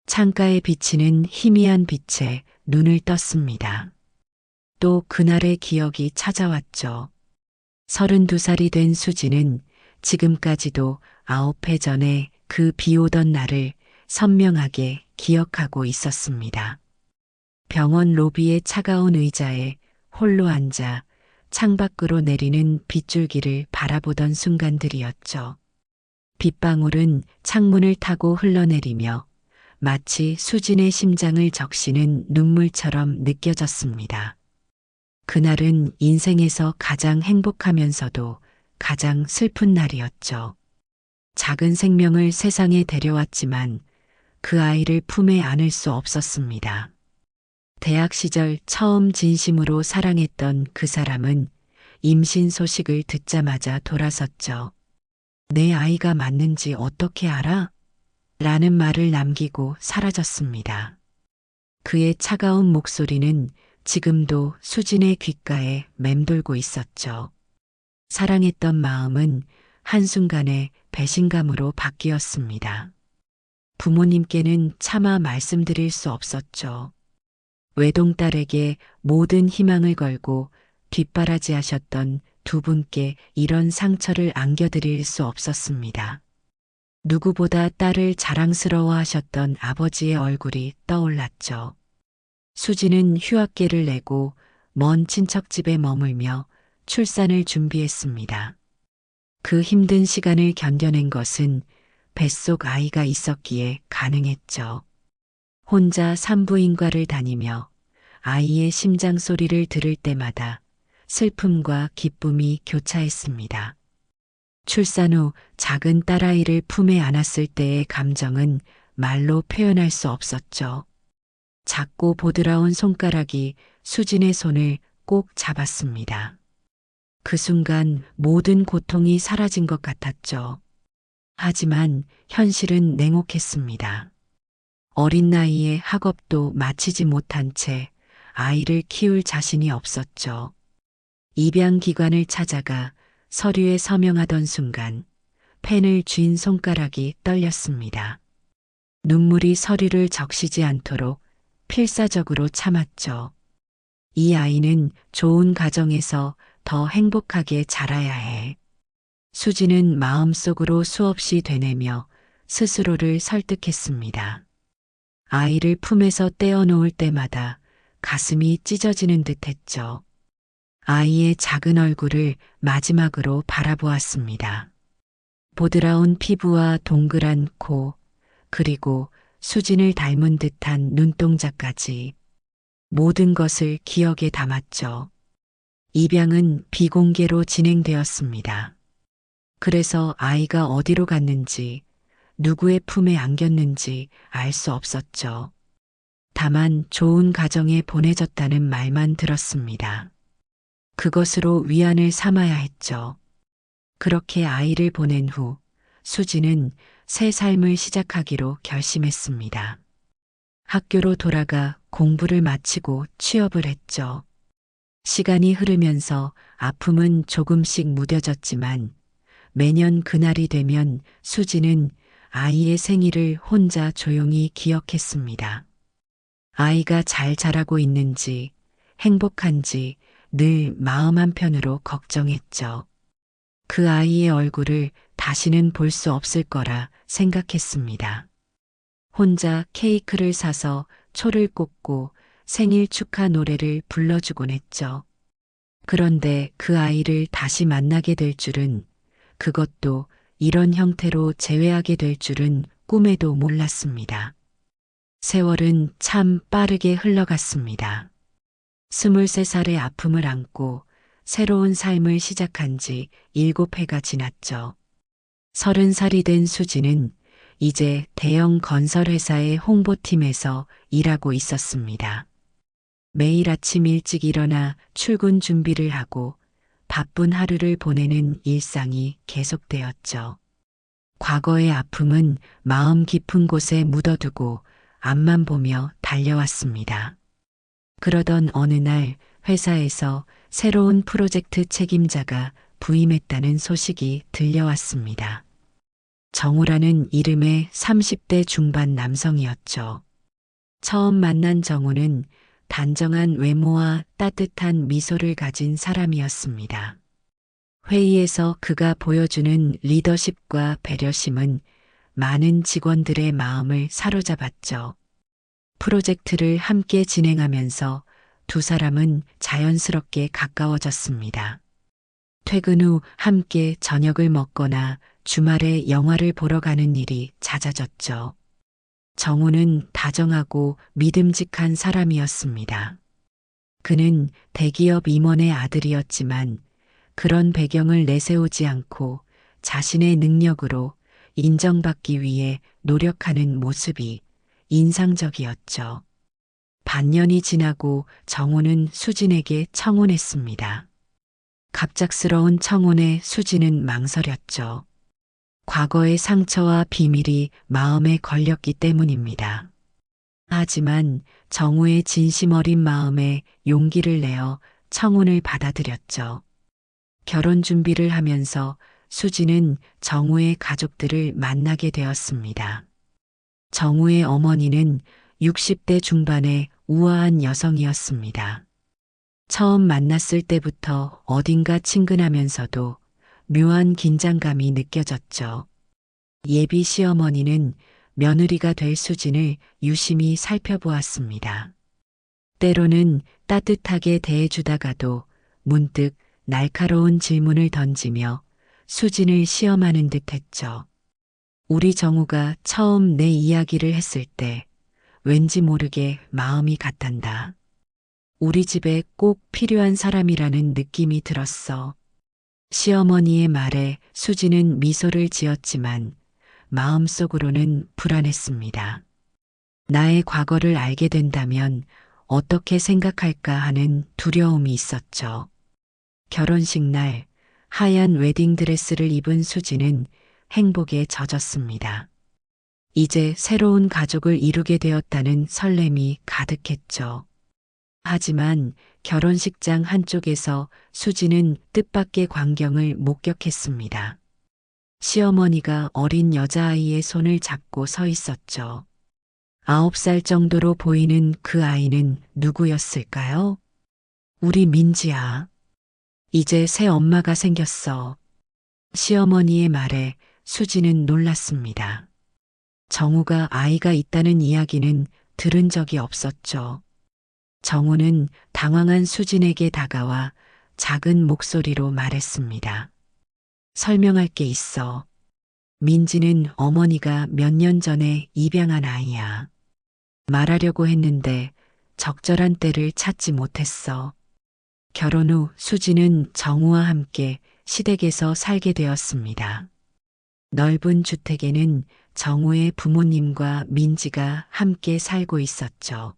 창가에 비치는 희미한 빛에 눈을 떴습니다. 또 그날의 기억이 찾아왔죠. 32살이 된 수지는 지금까지도 9해 전에 그 비 오던 날을 선명하게 기억하고 있었습니다. 병원 로비의 차가운 의자에 홀로 앉아 창밖으로 내리는 빗줄기를 바라보던 순간들이었죠. 빗방울은 창문을 타고 흘러내리며 마치 수진의 심장을 적시는 눈물처럼 느껴졌습니다. 그날은 인생에서 가장 행복하면서도 가장 슬픈 날이었죠. 작은 생명을 세상에 데려왔지만 그 아이를 품에 안을 수 없었습니다. 대학 시절 처음 진심으로 사랑했던 그 사람은 임신 소식을 듣자마자 돌아섰죠. 내 아이가 맞는지 어떻게 알아? 라는 말을 남기고 사라졌습니다. 그의 차가운 목소리는 지금도 수진의 귓가에 맴돌고 있었죠. 사랑했던 마음은 한순간에 배신감으로 바뀌었습니다. 부모님께는 차마 말씀드릴 수 없었죠. 외동딸에게 모든 희망을 걸고 뒷바라지하셨던 두 분께 이런 상처를 안겨드릴 수 없었습니다. 누구보다 딸을 자랑스러워하셨던 아버지의 얼굴이 떠올랐죠. 수지는 휴학계를 내고 먼 친척집에 머물며 출산을 준비했습니다. 그 힘든 시간을 견뎌낸 것은 뱃속 아이가 있었기에 가능했죠. 혼자 산부인과를 다니며 아이의 심장 소리를 들을 때마다 슬픔과 기쁨이 교차했습니다. 출산 후 작은 딸아이를 품에 안았을 때의 감정은 말로 표현할 수 없었죠. 작고 보드라운 손가락이 수진의 손을 꼭 잡았습니다. 그 순간 모든 고통이 사라진 것 같았죠. 하지만 현실은 냉혹했습니다. 어린 나이에 학업도 마치지 못한 채 아이를 키울 자신이 없었죠. 입양기관을 찾아가 서류에 서명하던 순간 펜을 쥔 손가락이 떨렸습니다. 눈물이 서류를 적시지 않도록 필사적으로 참았죠. 이 아이는 좋은 가정에서 더 행복하게 자라야 해. 수지는 마음속으로 수없이 되뇌며 스스로를 설득했습니다. 아이를 품에서 떼어놓을 때마다 가슴이 찢어지는 듯 했죠. 아이의 작은 얼굴을 마지막으로 바라보았습니다. 보드라운 피부와 동그란 코, 그리고 수진을 닮은 듯한 눈동자까지 모든 것을 기억에 담았죠. 입양은 비공개로 진행되었습니다. 그래서 아이가 어디로 갔는지, 누구의 품에 안겼는지 알 수 없었죠. 다만 좋은 가정에 보내졌다는 말만 들었습니다. 그것으로 위안을 삼아야 했죠. 그렇게 아이를 보낸 후 수지는 새 삶을 시작하기로 결심했습니다. 학교로 돌아가 공부를 마치고 취업을 했죠. 시간이 흐르면서 아픔은 조금씩 무뎌졌지만 매년 그날이 되면 수지는 아이의 생일을 혼자 조용히 기억했습니다. 아이가 잘 자라고 있는지, 행복한지 늘 마음 한편으로 걱정했죠. 그 아이의 얼굴을 다시는 볼 수 없을 거라 생각했습니다. 혼자 케이크를 사서 초를 꽂고 생일 축하 노래를 불러주곤 했죠. 그런데 그 아이를 다시 만나게 될 줄은, 그것도 이런 형태로 재회하게 될 줄은 꿈에도 몰랐습니다. 세월은 참 빠르게 흘러갔습니다. 23살의 아픔을 안고 새로운 삶을 시작한 지 7해가 지났죠. 30살이 된 수지는 이제 대형 건설회사의 홍보팀에서 일하고 있었습니다. 매일 아침 일찍 일어나 출근 준비를 하고 바쁜 하루를 보내는 일상이 계속되었죠. 과거의 아픔은 마음 깊은 곳에 묻어두고 앞만 보며 달려왔습니다. 그러던 어느 날 회사에서 새로운 프로젝트 책임자가 부임했다는 소식이 들려왔습니다. 정우라는 이름의 30대 중반 남성이었죠. 처음 만난 정우는 단정한 외모와 따뜻한 미소를 가진 사람이었습니다. 회의에서 그가 보여주는 리더십과 배려심은 많은 직원들의 마음을 사로잡았죠. 프로젝트를 함께 진행하면서 두 사람은 자연스럽게 가까워졌습니다. 퇴근 후 함께 저녁을 먹거나 주말에 영화를 보러 가는 일이 잦아졌죠. 정우는 다정하고 믿음직한 사람이었습니다. 그는 대기업 임원의 아들이었지만 그런 배경을 내세우지 않고 자신의 능력으로 인정받기 위해 노력하는 모습이 인상적이었죠. 반년이 지나고 정우는 수진에게 청혼했습니다. 갑작스러운 청혼에 수진은 망설였죠. 과거의 상처와 비밀이 마음에 걸렸기 때문입니다. 하지만 정우의 진심 어린 마음에 용기를 내어 청혼을 받아들였죠. 결혼 준비를 하면서 수진은 정우의 가족들을 만나게 되었습니다. 정우의 어머니는 60대 중반의 우아한 여성이었습니다. 처음 만났을 때부터 어딘가 친근하면서도 묘한 긴장감이 느껴졌죠. 예비 시어머니는 며느리가 될 수진을 유심히 살펴보았습니다. 때로는 따뜻하게 대해주다가도 문득 날카로운 질문을 던지며 수진을 시험하는 듯 했죠. 우리 정우가 처음 내 이야기를 했을 때 왠지 모르게 마음이 같단다. 우리 집에 꼭 필요한 사람이라는 느낌이 들었어. 시어머니의 말에 수진은 미소를 지었지만 마음속으로는 불안했습니다. 나의 과거를 알게 된다면 어떻게 생각할까 하는 두려움이 있었죠. 결혼식 날 하얀 웨딩드레스를 입은 수진은 행복에 젖었습니다. 이제 새로운 가족을 이루게 되었다는 설렘이 가득했죠. 하지만 결혼식장 한쪽에서 수진은 뜻밖의 광경을 목격했습니다. 시어머니가 어린 여자아이의 손을 잡고 서 있었죠. 9살 정도로 보이는 그 아이는 누구였을까요? 우리 민지야. 이제 새 엄마가 생겼어. 시어머니의 말에 수진은 놀랐습니다. 정우가 아이가 있다는 이야기는 들은 적이 없었죠. 정우는 당황한 수진에게 다가와 작은 목소리로 말했습니다. 설명할 게 있어. 민지는 어머니가 몇 년 전에 입양한 아이야. 말하려고 했는데 적절한 때를 찾지 못했어. 결혼 후 수진은 정우와 함께 시댁에서 살게 되었습니다. 넓은 주택에는 정우의 부모님과 민지가 함께 살고 있었죠.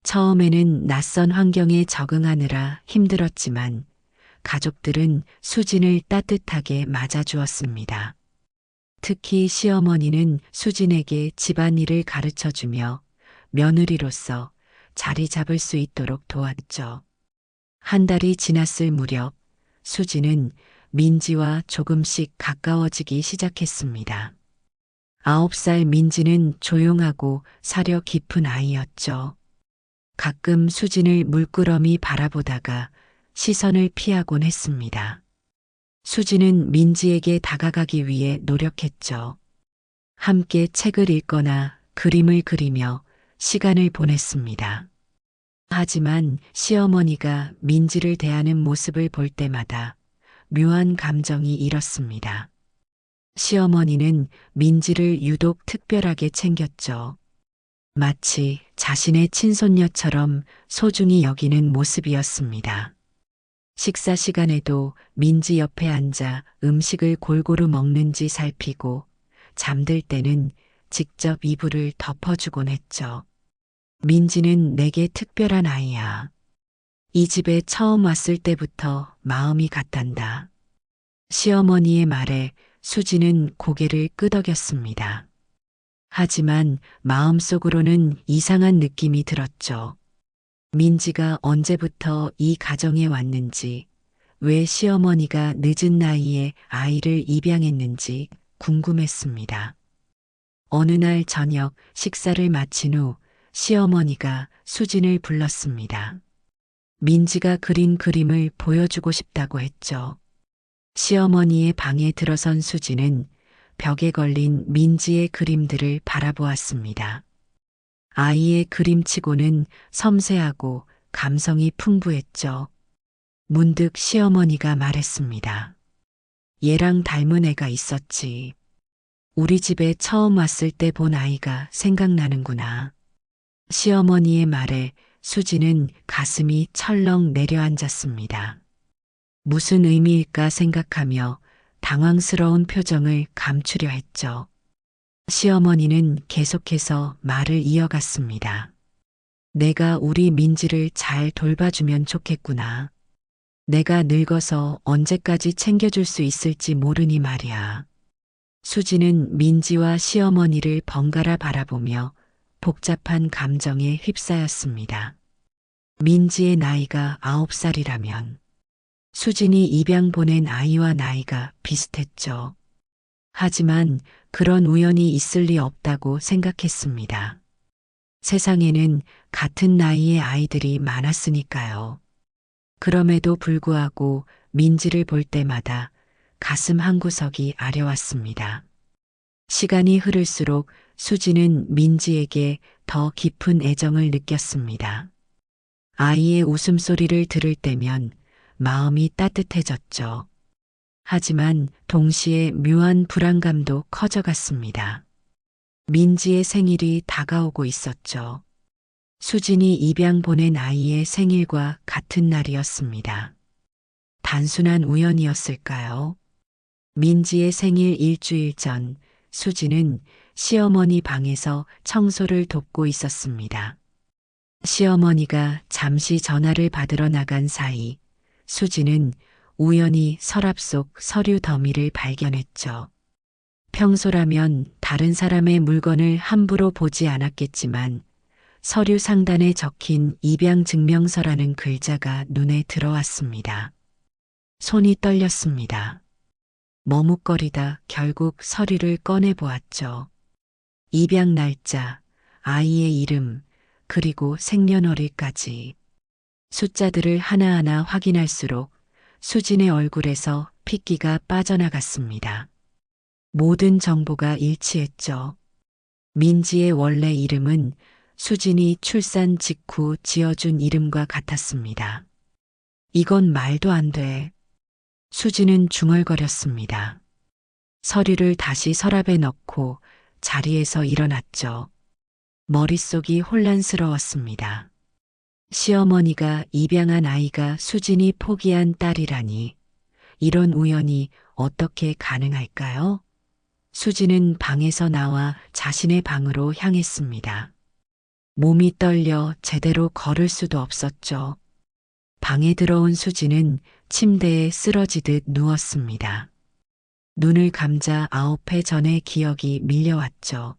처음에는 낯선 환경에 적응하느라 힘들었지만 가족들은 수진을 따뜻하게 맞아주었습니다. 특히 시어머니는 수진에게 집안일을 가르쳐주며 며느리로서 자리 잡을 수 있도록 도왔죠. 한 달이 지났을 무렵 수진은 민지와 조금씩 가까워지기 시작했습니다. 9살 민지는 조용하고 사려 깊은 아이였죠. 가끔 수진을 물끄러미 바라보다가 시선을 피하곤 했습니다. 수진은 민지에게 다가가기 위해 노력했죠. 함께 책을 읽거나 그림을 그리며 시간을 보냈습니다. 하지만 시어머니가 민지를 대하는 모습을 볼 때마다 묘한 감정이 일었습니다. 시어머니는 민지를 유독 특별하게 챙겼죠. 마치 자신의 친손녀처럼 소중히 여기는 모습이었습니다. 식사 시간에도 민지 옆에 앉아 음식을 골고루 먹는지 살피고 잠들 때는 직접 이불을 덮어주곤 했죠. 민지는 내게 특별한 아이야. 이 집에 처음 왔을 때부터 마음이 같단다. 시어머니의 말에 수지는 고개를 끄덕였습니다. 하지만 마음속으로는 이상한 느낌이 들었죠. 민지가 언제부터 이 가정에 왔는지, 왜 시어머니가 늦은 나이에 아이를 입양했는지 궁금했습니다. 어느 날 저녁 식사를 마친 후 시어머니가 수진을 불렀습니다. 민지가 그린 그림을 보여주고 싶다고 했죠. 시어머니의 방에 들어선 수진은 벽에 걸린 민지의 그림들을 바라보았습니다. 아이의 그림치고는 섬세하고 감성이 풍부했죠. 문득 시어머니가 말했습니다. 얘랑 닮은 애가 있었지. 우리 집에 처음 왔을 때 본 아이가 생각나는구나. 시어머니의 말에 수지는 가슴이 철렁 내려앉았습니다. 무슨 의미일까 생각하며 당황스러운 표정을 감추려 했죠. 시어머니는 계속해서 말을 이어갔습니다. 내가 우리 민지를 잘 돌봐주면 좋겠구나. 내가 늙어서 언제까지 챙겨줄 수 있을지 모르니 말이야. 수지는 민지와 시어머니를 번갈아 바라보며 복잡한 감정에 휩싸였습니다. 민지의 나이가 9살이라면 수진이 입양 보낸 아이와 나이가 비슷했죠. 하지만 그런 우연이 있을 리 없다고 생각했습니다. 세상에는 같은 나이의 아이들이 많았으니까요. 그럼에도 불구하고 민지를 볼 때마다 가슴 한구석이 아려왔습니다. 시간이 흐를수록 수지는 민지에게 더 깊은 애정을 느꼈습니다. 아이의 웃음소리를 들을 때면 마음이 따뜻해졌죠. 하지만 동시에 묘한 불안감도 커져갔습니다. 민지의 생일이 다가오고 있었죠. 수진이 입양 보낸 아이의 생일과 같은 날이었습니다. 단순한 우연이었을까요? 민지의 생일 일주일 전 수진은 시어머니 방에서 청소를 돕고 있었습니다. 시어머니가 잠시 전화를 받으러 나간 사이 수진은 우연히 서랍 속 서류 더미를 발견했죠. 평소라면 다른 사람의 물건을 함부로 보지 않았겠지만 서류 상단에 적힌 입양 증명서라는 글자가 눈에 들어왔습니다. 손이 떨렸습니다. 머뭇거리다 결국 서류를 꺼내 보았죠. 입양 날짜, 아이의 이름, 그리고 생년월일까지. 숫자들을 하나하나 확인할수록 수진의 얼굴에서 핏기가 빠져나갔습니다. 모든 정보가 일치했죠. 민지의 원래 이름은 수진이 출산 직후 지어준 이름과 같았습니다. 이건 말도 안 돼. 수진은 중얼거렸습니다. 서류를 다시 서랍에 넣고 자리에서 일어났죠. 머릿속이 혼란스러웠습니다. 시어머니가 입양한 아이가 수진이 포기한 딸이라니, 이런 우연이 어떻게 가능할까요? 수진은 방에서 나와 자신의 방으로 향했습니다. 몸이 떨려 제대로 걸을 수도 없었죠. 방에 들어온 수진은 침대에 쓰러지듯 누웠습니다. 눈을 감자 9해 전의 기억이 밀려왔죠.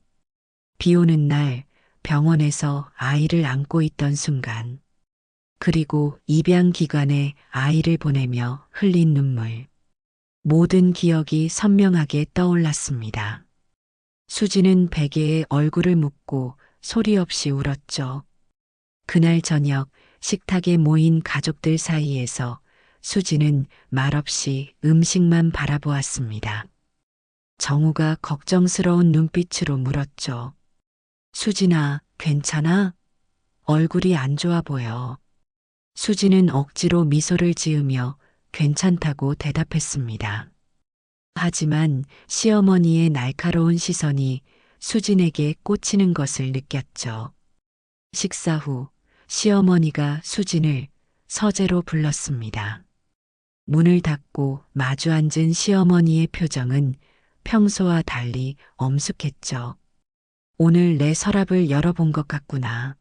비 오는 날 병원에서 아이를 안고 있던 순간, 그리고 입양 기간에 아이를 보내며 흘린 눈물. 모든 기억이 선명하게 떠올랐습니다. 수지는 베개에 얼굴을 묻고 소리 없이 울었죠. 그날 저녁 식탁에 모인 가족들 사이에서 수지는 말없이 음식만 바라보았습니다. 정우가 걱정스러운 눈빛으로 물었죠. 수진아, 괜찮아? 얼굴이 안 좋아 보여. 수지는 억지로 미소를 지으며 괜찮다고 대답했습니다. 하지만 시어머니의 날카로운 시선이 수진에게 꽂히는 것을 느꼈죠. 식사 후 시어머니가 수진을 서재로 불렀습니다. 문을 닫고 마주 앉은 시어머니의 표정은 평소와 달리 엄숙했죠. 오늘 내 서랍을 열어본 것 같구나.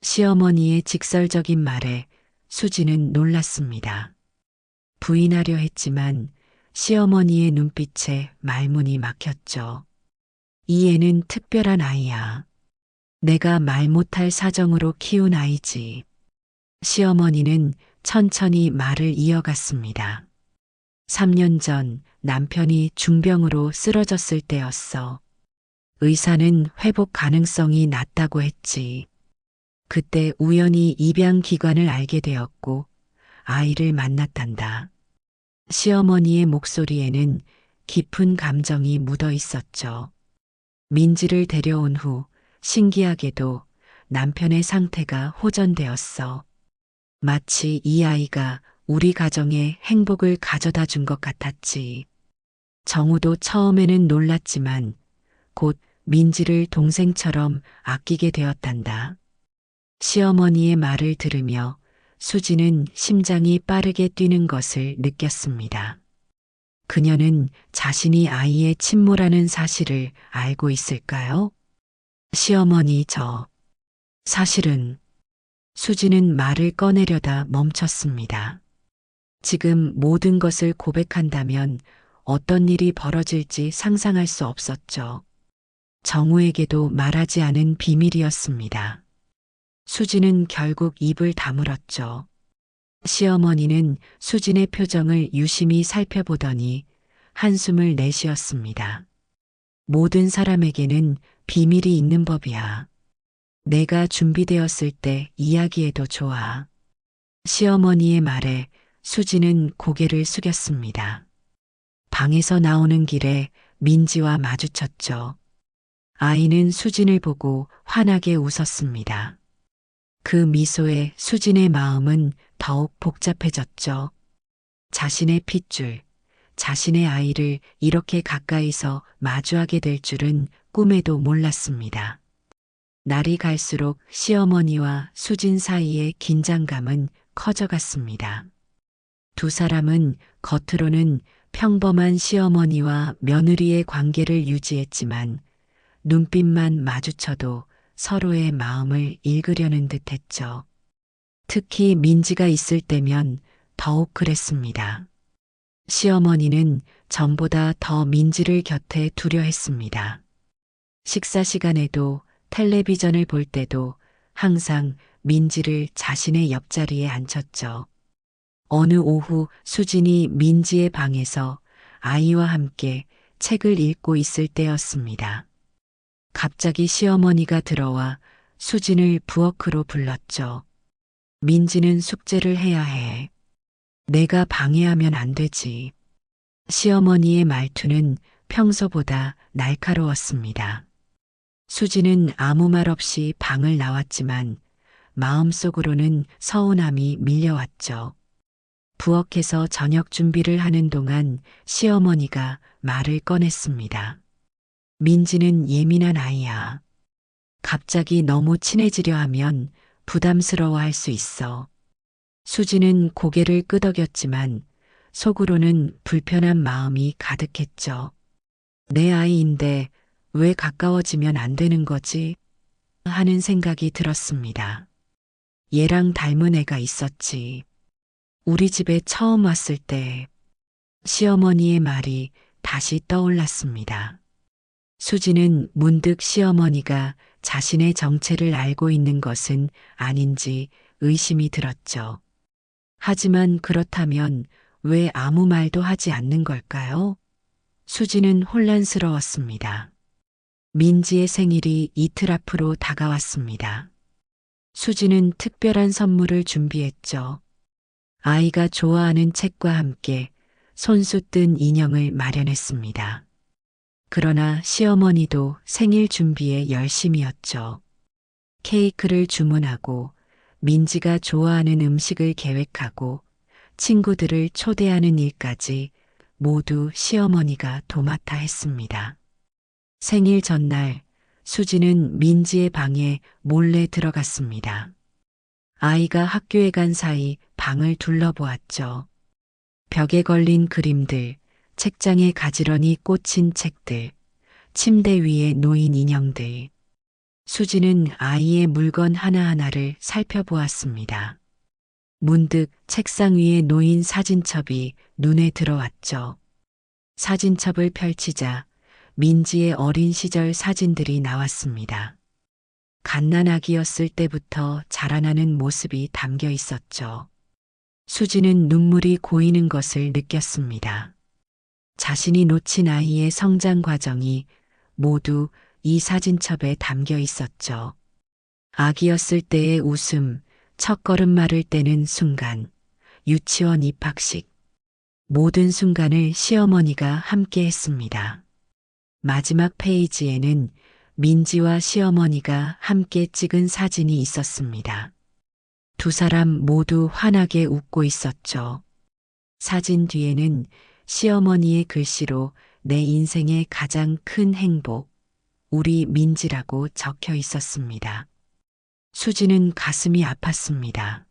시어머니의 직설적인 말에 수지는 놀랐습니다. 부인하려 했지만 시어머니의 눈빛에 말문이 막혔죠. 이 애는 특별한 아이야. 내가 말 못할 사정으로 키운 아이지. 시어머니는 천천히 말을 이어갔습니다. 3년 전 남편이 중병으로 쓰러졌을 때였어. 의사는 회복 가능성이 낮다고 했지. 그때 우연히 입양 기관을 알게 되었고 아이를 만났단다. 시어머니의 목소리에는 깊은 감정이 묻어 있었죠. 민지를 데려온 후 신기하게도 남편의 상태가 호전되었어. 마치 이 아이가 우리 가정에 행복을 가져다 준 것 같았지. 정우도 처음에는 놀랐지만 곧 민지를 동생처럼 아끼게 되었단다. 시어머니의 말을 들으며 수지는 심장이 빠르게 뛰는 것을 느꼈습니다. 그녀는 자신이 아이의 친모라는 사실을 알고 있을까요? 시어머니 사실은 수지는 말을 꺼내려다 멈췄습니다. 지금 모든 것을 고백한다면 어떤 일이 벌어질지 상상할 수 없었죠. 정우에게도 말하지 않은 비밀이었습니다. 수지는 결국 입을 다물었죠. 시어머니는 수진의 표정을 유심히 살펴보더니 한숨을 내쉬었습니다. 모든 사람에게는 비밀이 있는 법이야. 내가 준비되었을 때 이야기해도 좋아. 시어머니의 말에 수지는 고개를 숙였습니다. 방에서 나오는 길에 민지와 마주쳤죠. 아이는 수진을 보고 환하게 웃었습니다. 그 미소에 수진의 마음은 더욱 복잡해졌죠. 자신의 핏줄, 자신의 아이를 이렇게 가까이서 마주하게 될 줄은 꿈에도 몰랐습니다. 날이 갈수록 시어머니와 수진 사이의 긴장감은 커져갔습니다. 두 사람은 겉으로는 평범한 시어머니와 며느리의 관계를 유지했지만 눈빛만 마주쳐도 서로의 마음을 읽으려는 듯 했죠. 특히 민지가 있을 때면 더욱 그랬습니다. 시어머니는 전보다 더 민지를 곁에 두려 했습니다. 식사 시간에도 텔레비전을 볼 때도 항상 민지를 자신의 옆자리에 앉혔죠. 어느 오후 수진이 민지의 방에서 아이와 함께 책을 읽고 있을 때였습니다. 갑자기 시어머니가 들어와 수진을 부엌으로 불렀죠. 민지는 숙제를 해야 해. 내가 방해하면 안 되지. 시어머니의 말투는 평소보다 날카로웠습니다. 수지는 아무 말 없이 방을 나왔지만 마음속으로는 서운함이 밀려왔죠. 부엌에서 저녁 준비를 하는 동안 시어머니가 말을 꺼냈습니다. 민지는 예민한 아이야. 갑자기 너무 친해지려 하면 부담스러워할 수 있어. 수지는 고개를 끄덕였지만 속으로는 불편한 마음이 가득했죠. 내 아이인데 왜 가까워지면 안 되는 거지? 하는 생각이 들었습니다. 얘랑 닮은 애가 있었지. 우리 집에 처음 왔을 때 시어머니의 말이 다시 떠올랐습니다. 수지는 문득 시어머니가 자신의 정체를 알고 있는 것은 아닌지 의심이 들었죠. 하지만 그렇다면 왜 아무 말도 하지 않는 걸까요? 수지는 혼란스러웠습니다. 민지의 생일이 이틀 앞으로 다가왔습니다. 수지는 특별한 선물을 준비했죠. 아이가 좋아하는 책과 함께 손수 뜬 인형을 마련했습니다. 그러나 시어머니도 생일 준비에 열심이었죠. 케이크를 주문하고 민지가 좋아하는 음식을 계획하고 친구들을 초대하는 일까지 모두 시어머니가 도맡아 했습니다. 생일 전날 수지는 민지의 방에 몰래 들어갔습니다. 아이가 학교에 간 사이 방을 둘러보았죠. 벽에 걸린 그림들, 책장에 가지런히 꽂힌 책들, 침대 위에 놓인 인형들. 수지는 아이의 물건 하나하나를 살펴보았습니다. 문득 책상 위에 놓인 사진첩이 눈에 들어왔죠. 사진첩을 펼치자 민지의 어린 시절 사진들이 나왔습니다. 갓난아기였을 때부터 자라나는 모습이 담겨 있었죠. 수지는 눈물이 고이는 것을 느꼈습니다. 자신이 놓친 아이의 성장 과정이 모두 이 사진첩에 담겨 있었죠. 아기였을 때의 웃음, 첫걸음말을 떼는 순간, 유치원 입학식, 모든 순간을 시어머니가 함께 했습니다. 마지막 페이지에는 민지와 시어머니가 함께 찍은 사진이 있었습니다. 두 사람 모두 환하게 웃고 있었죠. 사진 뒤에는 시어머니의 글씨로 내 인생의 가장 큰 행복, 우리 민지라고 적혀 있었습니다. 수지는 가슴이 아팠습니다.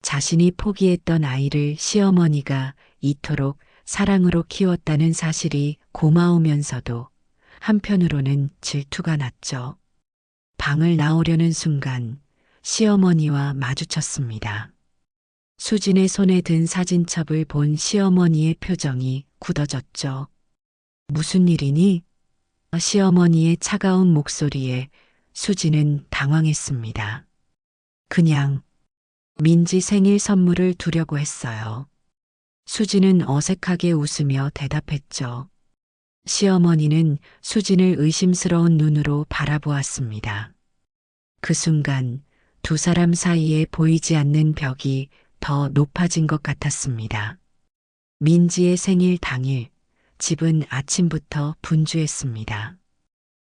자신이 포기했던 아이를 시어머니가 이토록 사랑으로 키웠다는 사실이 고마우면서도 한편으로는 질투가 났죠. 방을 나오려는 순간 시어머니와 마주쳤습니다. 수진의 손에 든 사진첩을 본 시어머니의 표정이 굳어졌죠. 무슨 일이니? 시어머니의 차가운 목소리에 수진은 당황했습니다. 그냥 민지 생일 선물을 두려고 했어요. 수진은 어색하게 웃으며 대답했죠. 시어머니는 수진을 의심스러운 눈으로 바라보았습니다. 그 순간 두 사람 사이에 보이지 않는 벽이 더 높아진 것 같았습니다. 민지의 생일 당일, 집은 아침부터 분주했습니다.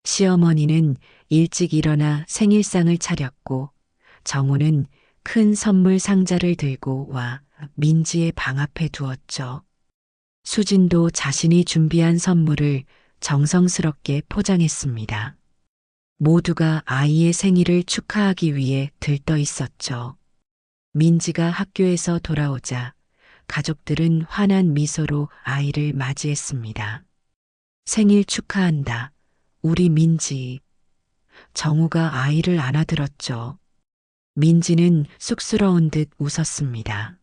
시어머니는 일찍 일어나 생일상을 차렸고 정우는 큰 선물 상자를 들고 와 민지의 방 앞에 두었죠. 수진도 자신이 준비한 선물을 정성스럽게 포장했습니다. 모두가 아이의 생일을 축하하기 위해 들떠 있었죠. 민지가 학교에서 돌아오자 가족들은 환한 미소로 아이를 맞이했습니다. 생일 축하한다. 우리 민지. 정우가 아이를 안아들었죠. 민지는 쑥스러운 듯 웃었습니다.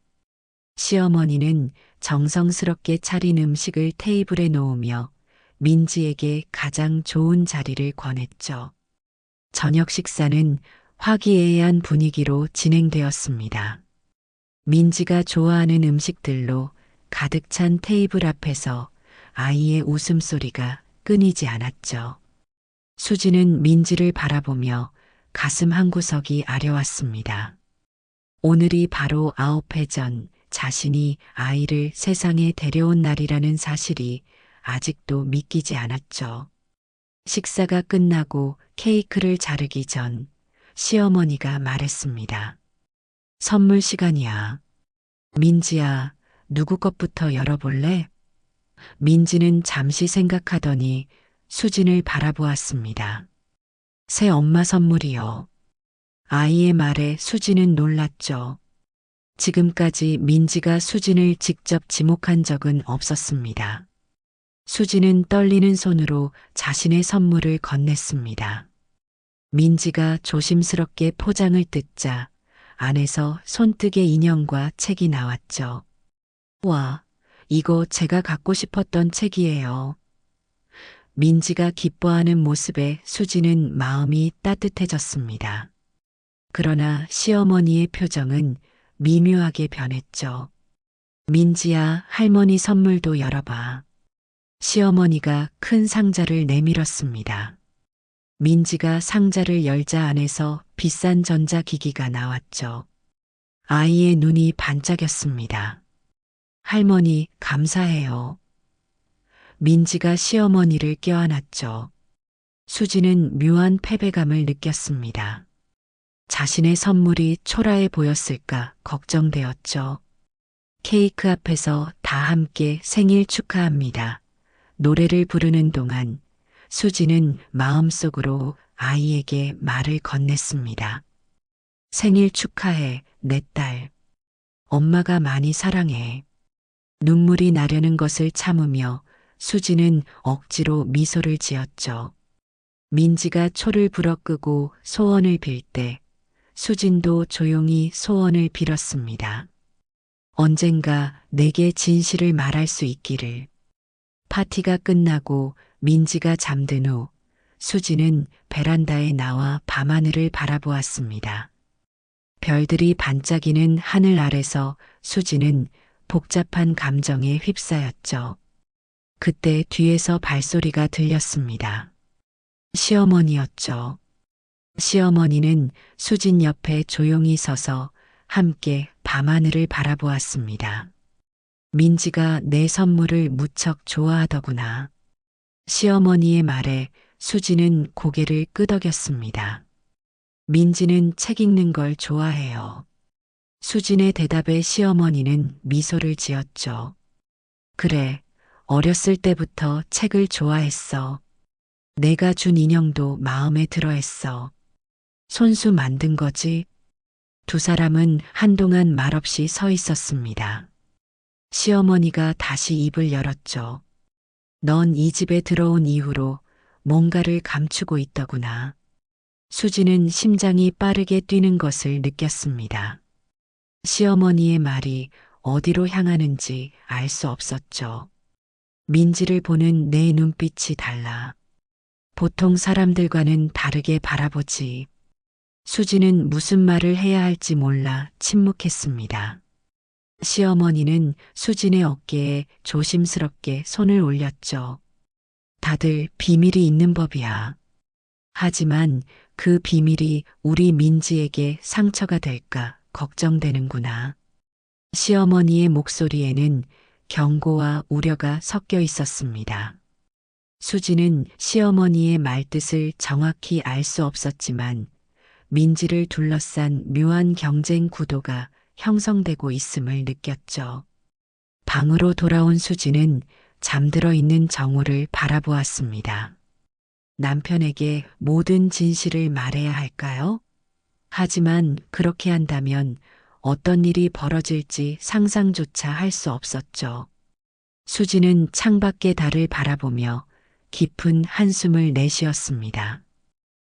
시어머니는 정성스럽게 차린 음식을 테이블에 놓으며 민지에게 가장 좋은 자리를 권했죠. 저녁 식사는 화기애애한 분위기로 진행되었습니다. 민지가 좋아하는 음식들로 가득 찬 테이블 앞에서 아이의 웃음소리가 끊이지 않았죠. 수지는 민지를 바라보며 가슴 한구석이 아려왔습니다. 오늘이 바로 9해 전 자신이 아이를 세상에 데려온 날이라는 사실이 아직도 믿기지 않았죠. 식사가 끝나고 케이크를 자르기 전 시어머니가 말했습니다. 선물 시간이야. 민지야, 누구 것부터 열어볼래? 민지는 잠시 생각하더니 수진을 바라보았습니다. 새 엄마 선물이요. 아이의 말에 수진은 놀랐죠. 지금까지 민지가 수진을 직접 지목한 적은 없었습니다. 수진은 떨리는 손으로 자신의 선물을 건넸습니다. 민지가 조심스럽게 포장을 뜯자 안에서 손뜨개 인형과 책이 나왔죠. 와, 이거 제가 갖고 싶었던 책이에요. 민지가 기뻐하는 모습에 수지는 마음이 따뜻해졌습니다. 그러나 시어머니의 표정은 미묘하게 변했죠. 민지야, 할머니 선물도 열어봐. 시어머니가 큰 상자를 내밀었습니다. 민지가 상자를 열자 안에서 비싼 전자기기가 나왔죠. 아이의 눈이 반짝였습니다. 할머니, 감사해요. 민지가 시어머니를 껴안았죠. 수지는 묘한 패배감을 느꼈습니다. 자신의 선물이 초라해 보였을까 걱정되었죠. 케이크 앞에서 다 함께 생일 축하합니다. 노래를 부르는 동안 수지는 마음속으로 아이에게 말을 건넸습니다. 생일 축하해, 내 딸. 엄마가 많이 사랑해. 눈물이 나려는 것을 참으며 수지는 억지로 미소를 지었죠. 민지가 초를 불어 끄고 소원을 빌 때 수진도 조용히 소원을 빌었습니다. 언젠가 내게 진실을 말할 수 있기를. 파티가 끝나고 민지가 잠든 후 수지는 베란다에 나와 밤하늘을 바라보았습니다. 별들이 반짝이는 하늘 아래서 수지는 복잡한 감정에 휩싸였죠. 그때 뒤에서 발소리가 들렸습니다. 시어머니였죠. 시어머니는 수진 옆에 조용히 서서 함께 밤하늘을 바라보았습니다. 민지가 내 선물을 무척 좋아하더구나. 시어머니의 말에 수지는 고개를 끄덕였습니다. 민지는 책 읽는 걸 좋아해요. 수진의 대답에 시어머니는 미소를 지었죠. 그래, 어렸을 때부터 책을 좋아했어. 내가 준 인형도 마음에 들어 했어. 손수 만든 거지? 두 사람은 한동안 말없이 서 있었습니다. 시어머니가 다시 입을 열었죠. 넌 이 집에 들어온 이후로 뭔가를 감추고 있더구나. 수지는 심장이 빠르게 뛰는 것을 느꼈습니다. 시어머니의 말이 어디로 향하는지 알 수 없었죠. 민지를 보는 내 눈빛이 달라. 보통 사람들과는 다르게 바라보지. 수지는 무슨 말을 해야 할지 몰라 침묵했습니다. 시어머니는 수진의 어깨에 조심스럽게 손을 올렸죠. 다들 비밀이 있는 법이야. 하지만 그 비밀이 우리 민지에게 상처가 될까 걱정되는구나. 시어머니의 목소리에는 경고와 우려가 섞여 있었습니다. 수지는 시어머니의 말뜻을 정확히 알 수 없었지만 민지를 둘러싼 묘한 경쟁 구도가 형성되고 있음을 느꼈죠. 방으로 돌아온 수지는 잠들어 있는 정우를 바라보았습니다. 남편에게 모든 진실을 말해야 할까요? 하지만 그렇게 한다면 어떤 일이 벌어질지 상상조차 할 수 없었죠. 수지는 창밖의 달을 바라보며 깊은 한숨을 내쉬었습니다.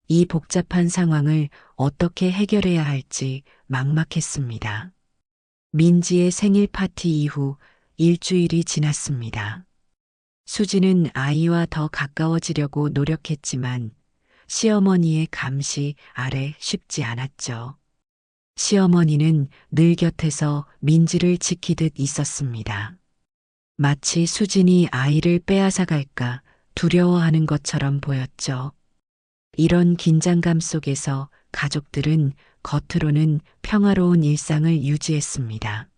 이 복잡한 상황을 어떻게 해결해야 할지 막막했습니다. 민지의 생일 파티 이후 일주일이 지났습니다. 수지는 아이와 더 가까워지려고 노력했지만 시어머니의 감시 아래 쉽지 않았죠. 시어머니는 늘 곁에서 민지를 지키듯 있었습니다. 마치 수진이 아이를 빼앗아 갈까 두려워하는 것처럼 보였죠. 이런 긴장감 속에서 가족들은 겉으로는 평화로운 일상을 유지했습니다.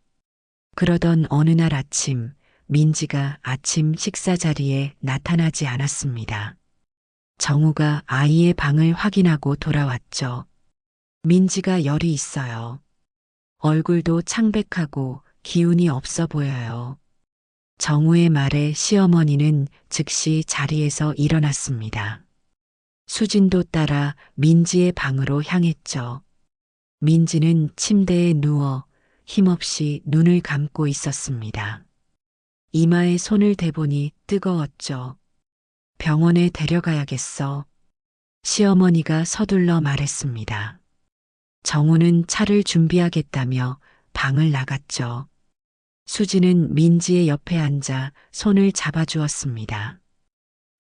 그러던 어느 날 아침, 민지가 아침 식사 자리에 나타나지 않았습니다. 정우가 아이의 방을 확인하고 돌아왔죠. 민지가 열이 있어요. 얼굴도 창백하고 기운이 없어 보여요. 정우의 말에 시어머니는 즉시 자리에서 일어났습니다. 수진도 따라 민지의 방으로 향했죠. 민지는 침대에 누워 힘없이 눈을 감고 있었습니다. 이마에 손을 대보니 뜨거웠죠. 병원에 데려가야겠어. 시어머니가 서둘러 말했습니다. 정우는 차를 준비하겠다며 방을 나갔죠. 수지는 민지의 옆에 앉아 손을 잡아주었습니다.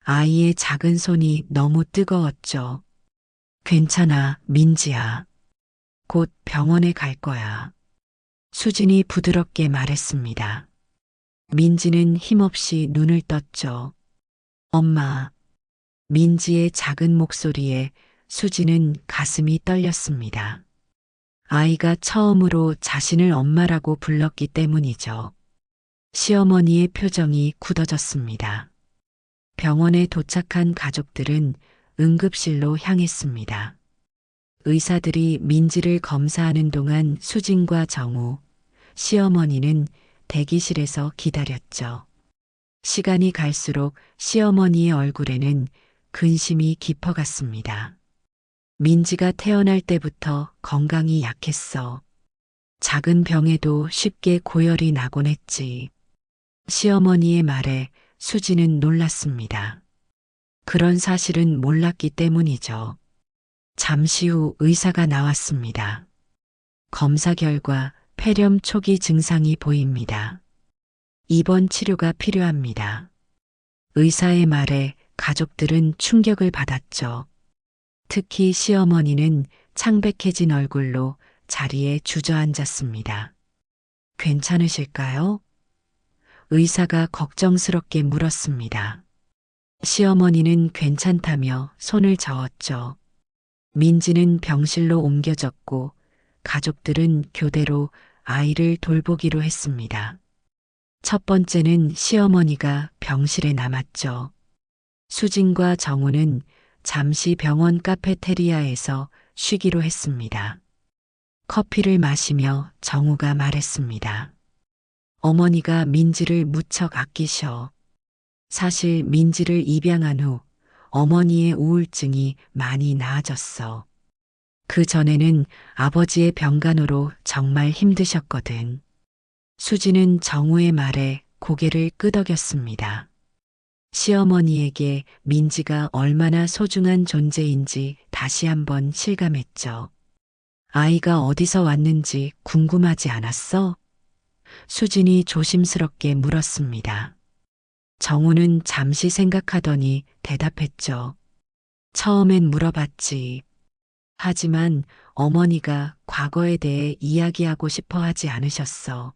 아이의 작은 손이 너무 뜨거웠죠. 괜찮아, 민지야. 곧 병원에 갈 거야. 수진이 부드럽게 말했습니다. 민지는 힘없이 눈을 떴죠. 엄마. 민지의 작은 목소리에 수지는 가슴이 떨렸습니다. 아이가 처음으로 자신을 엄마라고 불렀기 때문이죠. 시어머니의 표정이 굳어졌습니다. 병원에 도착한 가족들은 응급실로 향했습니다. 의사들이 민지를 검사하는 동안 수진과 정우, 시어머니는 대기실에서 기다렸죠. 시간이 갈수록 시어머니의 얼굴에는 근심이 깊어갔습니다. 민지가 태어날 때부터 건강이 약했어. 작은 병에도 쉽게 고열이 나곤 했지. 시어머니의 말에 수지는 놀랐습니다. 그런 사실은 몰랐기 때문이죠. 잠시 후 의사가 나왔습니다. 검사 결과 폐렴 초기 증상이 보입니다. 입원 치료가 필요합니다. 의사의 말에 가족들은 충격을 받았죠. 특히 시어머니는 창백해진 얼굴로 자리에 주저앉았습니다. 괜찮으실까요? 의사가 걱정스럽게 물었습니다. 시어머니는 괜찮다며 손을 저었죠. 민지는 병실로 옮겨졌고 가족들은 교대로 아이를 돌보기로 했습니다. 첫 번째는 시어머니가 병실에 남았죠. 수진과 정우는 잠시 병원 카페테리아에서 쉬기로 했습니다. 커피를 마시며 정우가 말했습니다. 어머니가 민지를 무척 아끼셔. 사실 민지를 입양한 후 어머니의 우울증이 많이 나아졌어. 그 전에는 아버지의 병간호로 정말 힘드셨거든. 수지는 정우의 말에 고개를 끄덕였습니다. 시어머니에게 민지가 얼마나 소중한 존재인지 다시 한번 실감했죠. 아이가 어디서 왔는지 궁금하지 않았어? 수진이 조심스럽게 물었습니다. 정우는 잠시 생각하더니 대답했죠. 처음엔 물어봤지. 하지만 어머니가 과거에 대해 이야기하고 싶어 하지 않으셨어.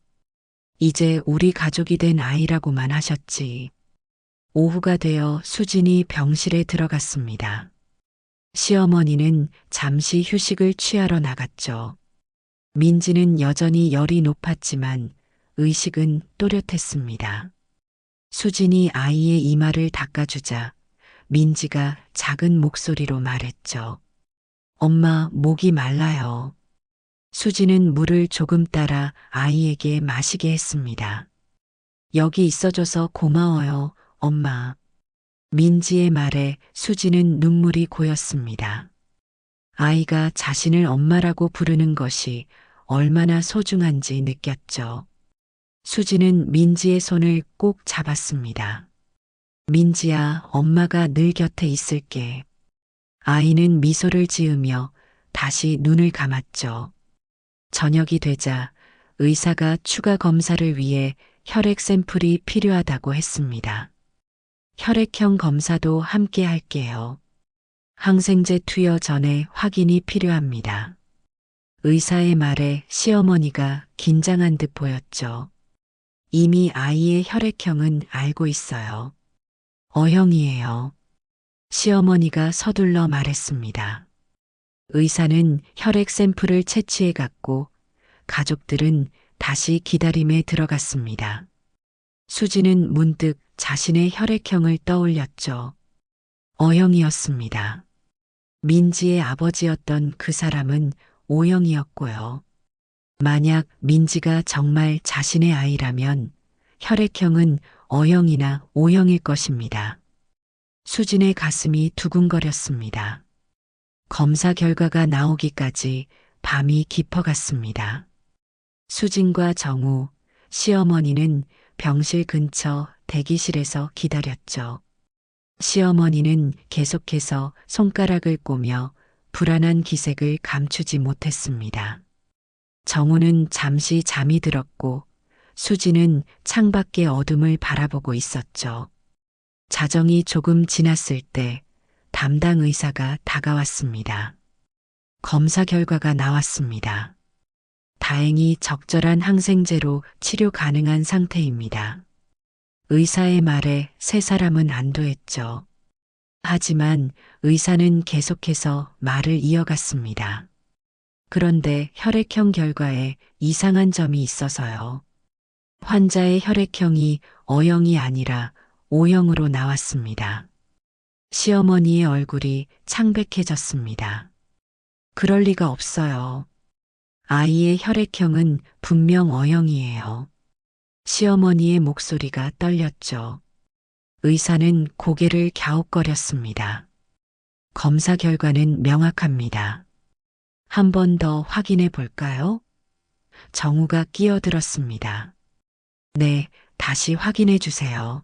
이제 우리 가족이 된 아이라고만 하셨지. 오후가 되어 수진이 병실에 들어갔습니다. 시어머니는 잠시 휴식을 취하러 나갔죠. 민지는 여전히 열이 높았지만 의식은 또렷했습니다. 수진이 아이의 이마를 닦아주자 민지가 작은 목소리로 말했죠. 엄마, 목이 말라요. 수진은 물을 조금 따라 아이에게 마시게 했습니다. 여기 있어줘서 고마워요, 엄마. 민지의 말에 수진은 눈물이 고였습니다. 아이가 자신을 엄마라고 부르는 것이 얼마나 소중한지 느꼈죠. 수진은 민지의 손을 꼭 잡았습니다. 민지야, 엄마가 늘 곁에 있을게. 아이는 미소를 지으며 다시 눈을 감았죠. 저녁이 되자 의사가 추가 검사를 위해 혈액 샘플이 필요하다고 했습니다. 혈액형 검사도 함께 할게요. 항생제 투여 전에 확인이 필요합니다. 의사의 말에 시어머니가 긴장한 듯 보였죠. 이미 아이의 혈액형은 알고 있어요. O형이에요. 시어머니가 서둘러 말했습니다. 의사는 혈액 샘플을 채취해 갔고 가족들은 다시 기다림에 들어갔습니다. 수지는 문득 자신의 혈액형을 떠올렸죠. O형이었습니다. 민지의 아버지였던 그 사람은 O형이었고요. 만약 민지가 정말 자신의 아이라면 혈액형은 O형이나 O형일 것입니다. 수진의 가슴이 두근거렸습니다. 검사 결과가 나오기까지 밤이 깊어갔습니다. 수진과 정우, 시어머니는 병실 근처 대기실에서 기다렸죠. 시어머니는 계속해서 손가락을 꼬며 불안한 기색을 감추지 못했습니다. 정우는 잠시 잠이 들었고 수지는 창밖의 어둠을 바라보고 있었죠. 자정이 조금 지났을 때 담당 의사가 다가왔습니다. 검사 결과가 나왔습니다. 다행히 적절한 항생제로 치료 가능한 상태입니다. 의사의 말에 세 사람은 안도했죠. 하지만 의사는 계속해서 말을 이어갔습니다. 그런데 혈액형 결과에 이상한 점이 있어서요. 환자의 혈액형이 O형이 아니라 O형으로 나왔습니다. 시어머니의 얼굴이 창백해졌습니다. 그럴 리가 없어요. 아이의 혈액형은 분명 O형이에요. 시어머니의 목소리가 떨렸죠. 의사는 고개를 갸웃거렸습니다. 검사 결과는 명확합니다. 한 번 더 확인해 볼까요? 정우가 끼어들었습니다. 네, 다시 확인해 주세요.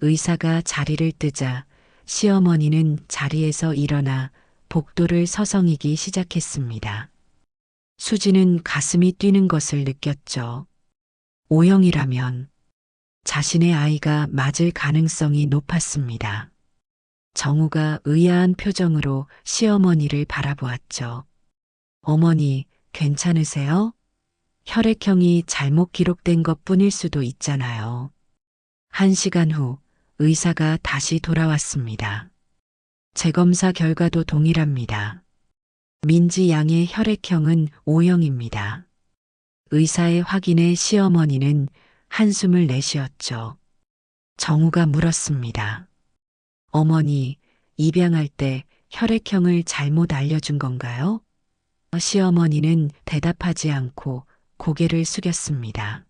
의사가 자리를 뜨자 시어머니는 자리에서 일어나 복도를 서성이기 시작했습니다. 수지는 가슴이 뛰는 것을 느꼈죠. O형이라면 자신의 아이가 맞을 가능성이 높았습니다. 정우가 의아한 표정으로 시어머니를 바라보았죠. 어머니, 괜찮으세요? 혈액형이 잘못 기록된 것 뿐일 수도 있잖아요. 1시간 후 의사가 다시 돌아왔습니다. 재검사 결과도 동일합니다. 민지 양의 혈액형은 O형입니다. 의사의 확인에 시어머니는 한숨을 내쉬었죠. 정우가 물었습니다. 어머니, 입양할 때 혈액형을 잘못 알려준 건가요? 시어머니는 대답하지 않고 고개를 숙였습니다.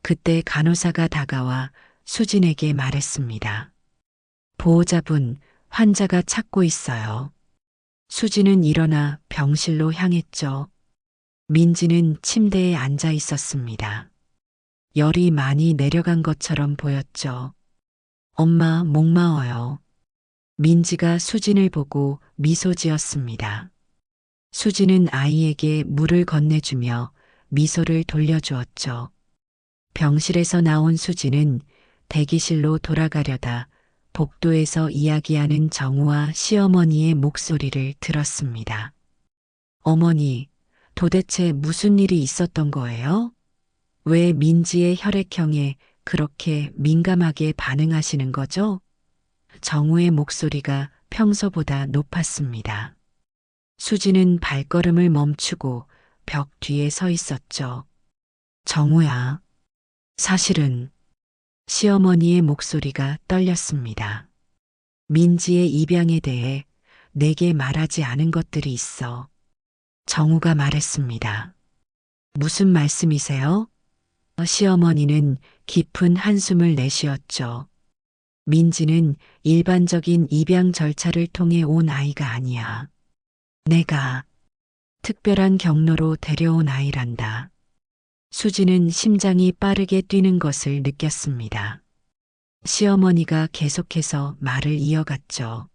그때 간호사가 다가와 수진에게 말했습니다. 보호자분, 환자가 찾고 있어요. 수진은 일어나 병실로 향했죠. 민지는 침대에 앉아 있었습니다. 열이 많이 내려간 것처럼 보였죠. 엄마, 목마워요. 민지가 수진을 보고 미소 지었습니다. 수진은 아이에게 물을 건네주며 미소를 돌려주었죠. 병실에서 나온 수진은 대기실로 돌아가려다 복도에서 이야기하는 정우와 시어머니의 목소리를 들었습니다. 어머니, 도대체 무슨 일이 있었던 거예요? 왜 민지의 혈액형에 그렇게 민감하게 반응하시는 거죠? 정우의 목소리가 평소보다 높았습니다. 수지는 발걸음을 멈추고 벽 뒤에 서 있었죠. 정우야, 사실은 시어머니의 목소리가 떨렸습니다. 민지의 입양에 대해 내게 말하지 않은 것들이 있어. 정우가 말했습니다. 무슨 말씀이세요? 시어머니는 깊은 한숨을 내쉬었죠. 민지는 일반적인 입양 절차를 통해 온 아이가 아니야. 내가 특별한 경로로 데려온 아이란다. 수지는 심장이 빠르게 뛰는 것을 느꼈습니다. 시어머니가 계속해서 말을 이어갔죠.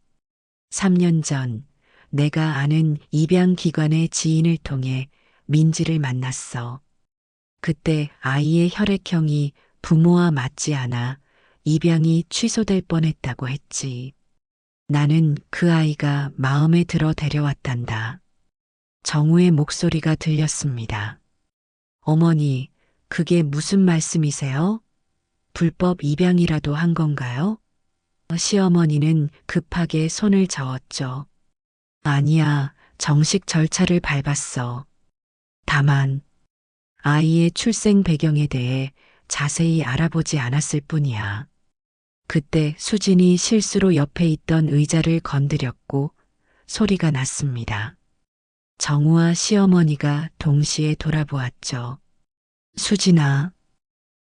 3년 전 내가 아는 입양기관의 지인을 통해 민지를 만났어. 그때 아이의 혈액형이 부모와 맞지 않아 입양이 취소될 뻔했다고 했지. 나는 그 아이가 마음에 들어 데려왔단다. 정우의 목소리가 들렸습니다. 어머니, 그게 무슨 말씀이세요? 불법 입양이라도 한 건가요? 시어머니는 급하게 손을 저었죠. 아니야, 정식 절차를 밟았어. 다만, 아이의 출생 배경에 대해 자세히 알아보지 않았을 뿐이야. 그때 수진이 실수로 옆에 있던 의자를 건드렸고 소리가 났습니다. 정우와 시어머니가 동시에 돌아보았죠. 수진아.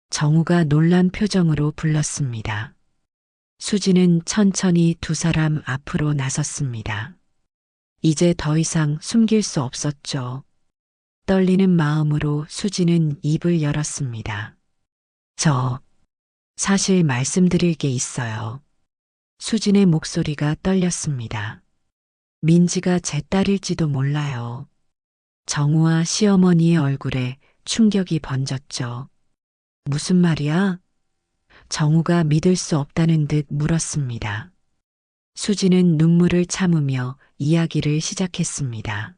정우가 놀란 표정으로 불렀습니다. 수진은 천천히 두 사람 앞으로 나섰습니다. 이제 더 이상 숨길 수 없었죠. 떨리는 마음으로 수진은 입을 열었습니다. 저, 사실 말씀드릴 게 있어요. 수진의 목소리가 떨렸습니다. 민지가 제 딸일지도 몰라요. 정우와 시어머니의 얼굴에 충격이 번졌죠. 무슨 말이야? 정우가 믿을 수 없다는 듯 물었습니다. 수지는 눈물을 참으며 이야기를 시작했습니다.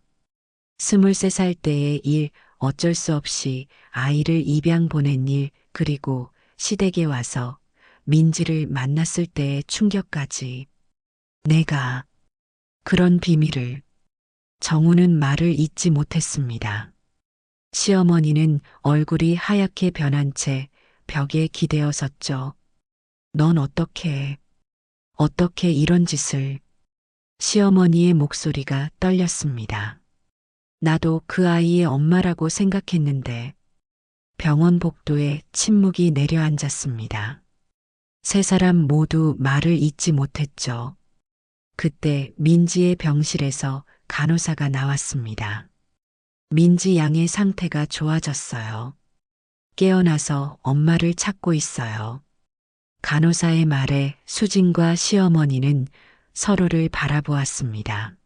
23살 때의 일, 어쩔 수 없이 아이를 입양 보낸 일, 그리고 시댁에 와서 민지를 만났을 때의 충격까지. 내가 그런 비밀을. 정우는 말을 잇지 못했습니다. 시어머니는 얼굴이 하얗게 변한 채 벽에 기대어 섰죠. 넌 어떻게 이런 짓을. 시어머니의 목소리가 떨렸습니다. 나도 그 아이의 엄마라고 생각했는데. 병원 복도에 침묵이 내려앉았습니다. 세 사람 모두 말을 잇지 못했죠. 그때 민지의 병실에서 간호사가 나왔습니다. 민지 양의 상태가 좋아졌어요. 깨어나서 엄마를 찾고 있어요. 간호사의 말에 수진과 시어머니는 서로를 바라보았습니다.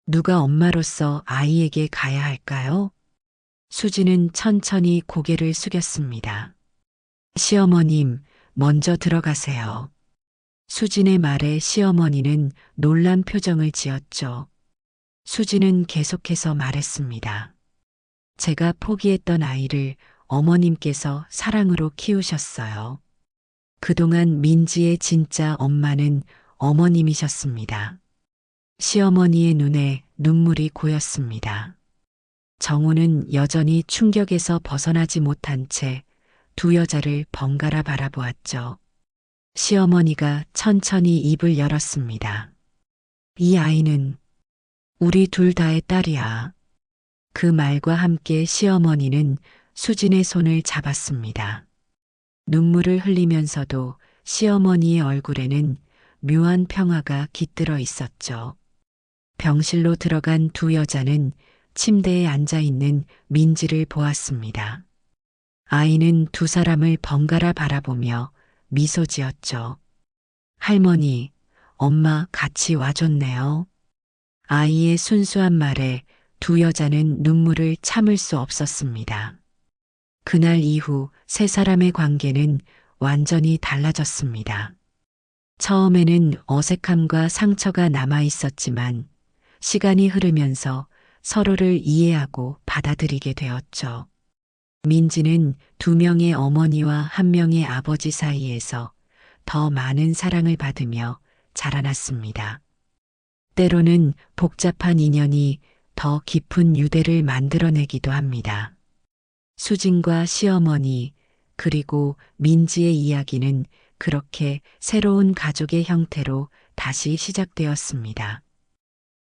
누가 엄마로서 아이에게 가야 할까요? 수진은 천천히 고개를 숙였습니다. 시어머님, 먼저 들어가세요. 수진의 말에 시어머니는 놀란 표정을 지었죠. 수진은 계속해서 말했습니다. 제가 포기했던 아이를 어머님께서 사랑으로 키우셨어요. 그동안 민지의 진짜 엄마는 어머님이셨습니다. 시어머니의 눈에 눈물이 고였습니다. 정우는 여전히 충격에서 벗어나지 못한 채 두 여자를 번갈아 바라보았죠. 시어머니가 천천히 입을 열었습니다. 이 아이는 우리 둘 다의 딸이야. 그 말과 함께 시어머니는 수진의 손을 잡았습니다. 눈물을 흘리면서도 시어머니의 얼굴에는 묘한 평화가 깃들어 있었죠. 병실로 들어간 두 여자는 침대에 앉아 있는 민지를 보았습니다. 아이는 두 사람을 번갈아 바라보며 미소 지었죠. 할머니, 엄마 같이 와줬네요. 아이의 순수한 말에 두 여자는 눈물을 참을 수 없었습니다. 그날 이후 세 사람의 관계는 완전히 달라졌습니다. 처음에는 어색함과 상처가 남아 있었지만 시간이 흐르면서 서로를 이해하고 받아들이게 되었죠. 민지는 두 명의 어머니와 한 명의 아버지 사이에서 더 많은 사랑을 받으며 자라났습니다. 때로는 복잡한 인연이 더 깊은 유대를 만들어내기도 합니다. 수진과 시어머니, 그리고 민지의 이야기는 그렇게 새로운 가족의 형태로 다시 시작되었습니다.